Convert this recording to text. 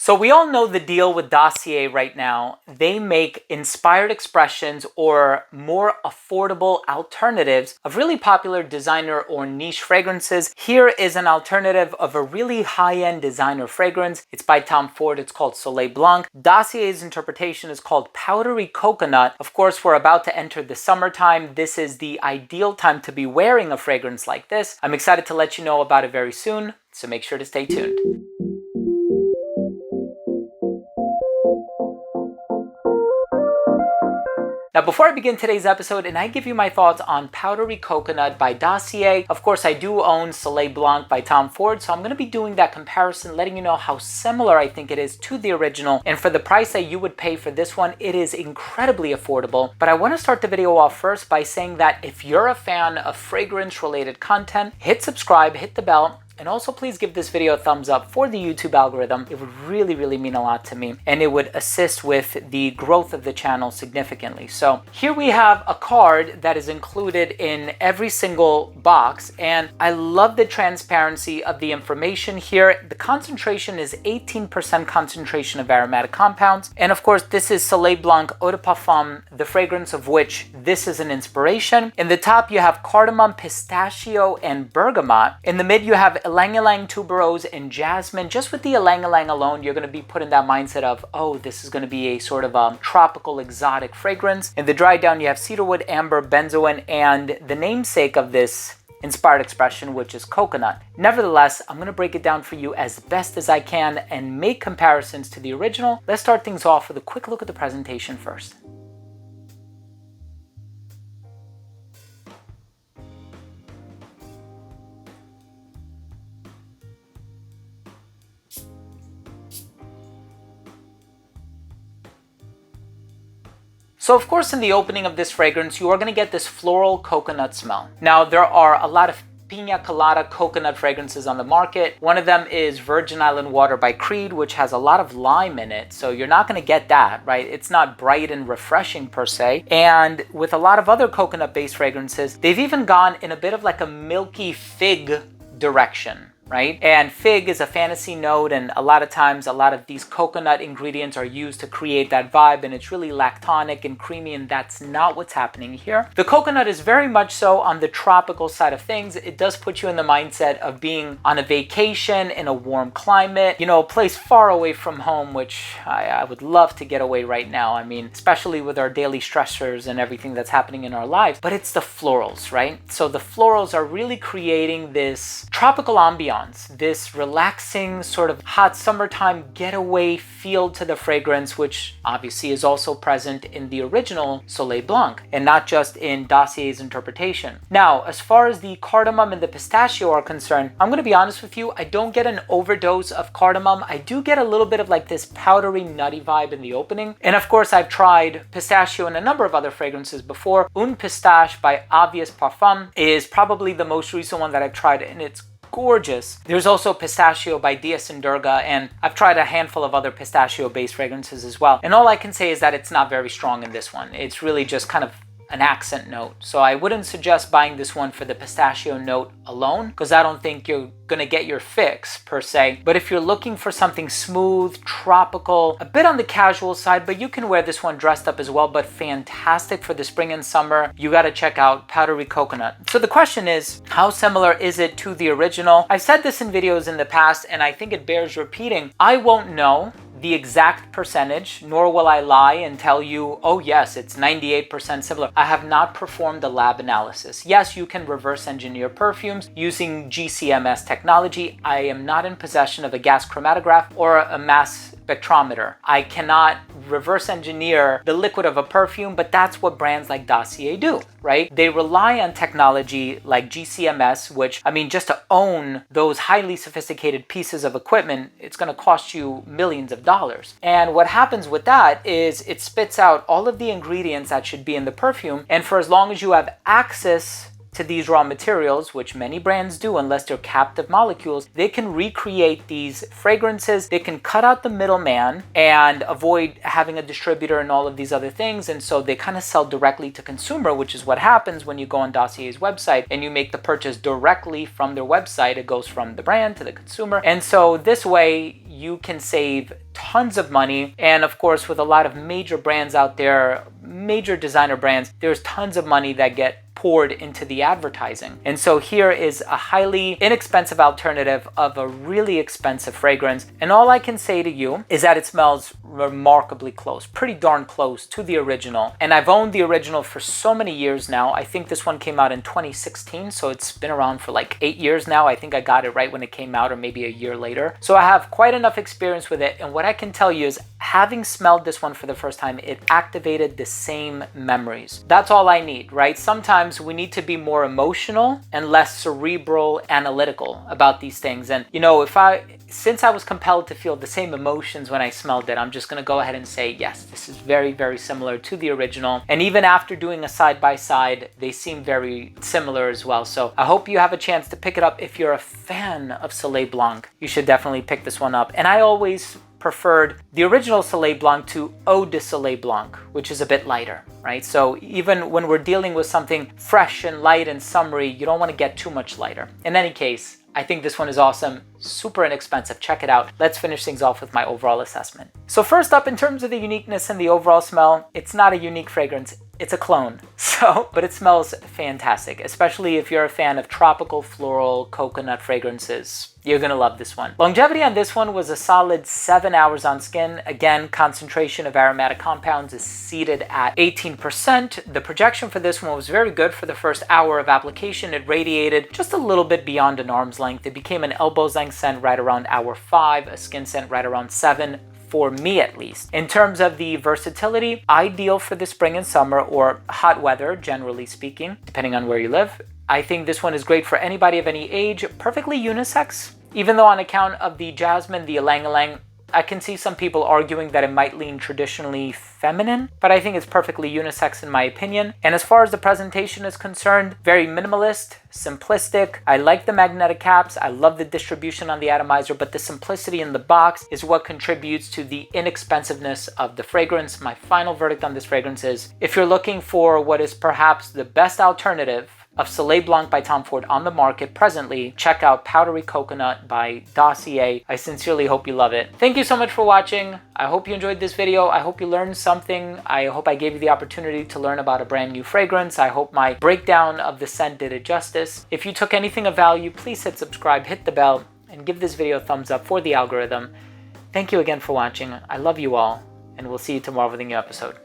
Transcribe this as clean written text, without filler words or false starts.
So we all know the deal with Dossier right now. They make inspired expressions or more affordable alternatives of really popular designer or niche fragrances. Here is an alternative of a really high-end designer fragrance. It's by Tom Ford. It's called Soleil Blanc. Dossier's interpretation is called Powdery Coconut. Of course, we're about to enter the summertime. This is the ideal time to be wearing a fragrance like this. I'm excited to let you know about it very soon, so make sure to stay tuned. Now, before I begin today's episode and I give you my thoughts on Powdery Coconut by Dossier, of course, I do own Soleil Blanc by Tom Ford, so I'm going to be doing that comparison, letting you know how similar I think it is to the original. And for the price that you would pay for this one, it is incredibly affordable. But I want to start the video off first by saying that if you're a fan of fragrance-related content, hit subscribe, hit the bell, and also please give this video a thumbs up for the YouTube algorithm. It would really mean a lot to me, and it would assist with the growth of the channel significantly. So here we have a card that is included in every single box, and I love the transparency of the information here. The concentration is 18% concentration of aromatic compounds, and of course this is Soleil Blanc Eau de Parfum, the fragrance of which this is an inspiration. In the top you have cardamom, pistachio, and bergamot. In the mid you have ylang-ylang, tuberose, and jasmine. Just with the ylang-ylang alone, you're going to be put in that mindset of, oh, this is going to be a sort of tropical, exotic fragrance. In the dry down, you have cedarwood, amber, benzoin, and the namesake of this inspired expression, which is coconut. Nevertheless, I'm going to break it down for you as best as I can and make comparisons to the original. Let's start things off with a quick look at the presentation first. So of course in the opening of this fragrance, you are going to get this floral coconut smell. Now there are a lot of pina colada coconut fragrances on the market. One of them is Virgin Island Water by Creed, which has a lot of lime in it. So you're not going to get that, right? It's not bright and refreshing per se. And with a lot of other coconut-based fragrances, they've even gone in a bit of like a milky fig direction. Right? And fig is a fantasy note, and a lot of times a lot of these coconut ingredients are used to create that vibe, and it's really lactonic and creamy, and that's not what's happening here. The coconut is very much so on the tropical side of things. It does put you in the mindset of being on a vacation in a warm climate, you know, a place far away from home, which I would love to get away right now. I mean, especially with our daily stressors and everything that's happening in our lives. But it's the florals, right? So the florals are really creating this tropical ambiance, this relaxing sort of hot summertime getaway feel to the fragrance, which obviously is also present in the original Soleil Blanc and not just in Dossier's interpretation. Now, as far as the cardamom and the pistachio are concerned, I'm going to be honest with you, I don't get an overdose of cardamom. I do get a little bit of like this powdery, nutty vibe in the opening. And of course, I've tried pistachio and a number of other fragrances before. Un Pistache by Obvious Parfum is probably the most recent one that I've tried, and it's gorgeous. There's also Pistachio by Dias and Durga, and I've tried a handful of other pistachio-based fragrances as well. And all I can say is that it's not very strong in this one. It's really just kind of an accent note. So I wouldn't suggest buying this one for the pistachio note alone, because I don't think you're gonna get your fix per se. But if you're looking for something smooth, tropical, a bit on the casual side, but you can wear this one dressed up as well, but fantastic for the spring and summer, you gotta check out Powdery Coconut. So the question is, how similar is it to the original? I've said this in videos in the past, and I think it bears repeating. I won't know the exact percentage, nor will I lie and tell you, oh yes, it's 98% similar. I have not performed a lab analysis. Yes, you can reverse engineer perfumes using GCMS technology. I am not in possession of a gas chromatograph or a mass spectrometer. I cannot reverse engineer the liquid of a perfume, but that's what brands like Dossier do, right? They rely on technology like GCMS, which, I mean, just to own those highly sophisticated pieces of equipment, it's going to cost you millions of dollars. And what happens with that is it spits out all of the ingredients that should be in the perfume, and for as long as you have access to these raw materials, which many brands do unless they're captive molecules, they can recreate these fragrances. They can cut out the middleman and avoid having a distributor and all of these other things. And so they kind of sell directly to consumer, which is what happens when you go on Dossier's website and you make the purchase directly from their website. It goes from the brand to the consumer. And so this way you can save tons of money. And of course, with a lot of major brands out there, major designer brands, there's tons of money that get poured into the advertising. And so here is a highly inexpensive alternative of a really expensive fragrance. And all I can say to you is that it smells remarkably close, pretty darn close to the original. And I've owned the original for so many years now. I think this one came out in 2016, so it's been around for like 8 years now. I think I got it right when it came out, or maybe a year later. So I have quite enough experience with it. And what I can tell you is, having smelled this one for the first time, it activated the same memories. That's all I need, right? Sometimes we need to be more emotional and less cerebral, analytical about these things. And you know, since I was compelled to feel the same emotions when I smelled it, I'm just gonna go ahead and say, yes, this is very, very similar to the original. And even after doing a side-by-side, they seem very similar as well. So I hope you have a chance to pick it up. If you're a fan of Soleil Blanc, you should definitely pick this one up. And I always preferred the original Soleil Blanc to Eau de Soleil Blanc, which is a bit lighter, right? So even when we're dealing with something fresh and light and summery, you don't want to get too much lighter. In any case, I think this one is awesome, super inexpensive. Check it out. Let's finish things off with my overall assessment. So first up, in terms of the uniqueness and the overall smell, it's not a unique fragrance. It's a clone. But it smells fantastic, especially if you're a fan of tropical, floral, coconut fragrances. You're gonna love this one. Longevity on this one was a solid 7 hours on skin. Again, concentration of aromatic compounds is seated at 18%. The projection for this one was very good. For the first hour of application, it radiated just a little bit beyond an arm's length. It became an elbow's length scent right around hour 5, a skin scent right around 7. For me at least. In terms of the versatility, ideal for the spring and summer, or hot weather, generally speaking, depending on where you live. I think this one is great for anybody of any age, perfectly unisex. Even though on account of the jasmine, the ylang-ylang, I can see some people arguing that it might lean traditionally feminine, but I think it's perfectly unisex in my opinion. And as far as the presentation is concerned, very minimalist, simplistic. I like the magnetic caps. I love the distribution on the atomizer, but the simplicity in the box is what contributes to the inexpensiveness of the fragrance. My final verdict on this fragrance is, if you're looking for what is perhaps the best alternative of Soleil Blanc by Tom Ford on the market presently, check out Powdery Coconut by Dossier. I sincerely hope you love it. Thank you so much for watching. I hope you enjoyed this video. I hope you learned something. I hope I gave you the opportunity to learn about a brand new fragrance. I hope my breakdown of the scent did it justice. If you took anything of value, please hit subscribe, hit the bell, and give this video a thumbs up for the algorithm. Thank you again for watching. I love you all, and we'll see you tomorrow with a new episode.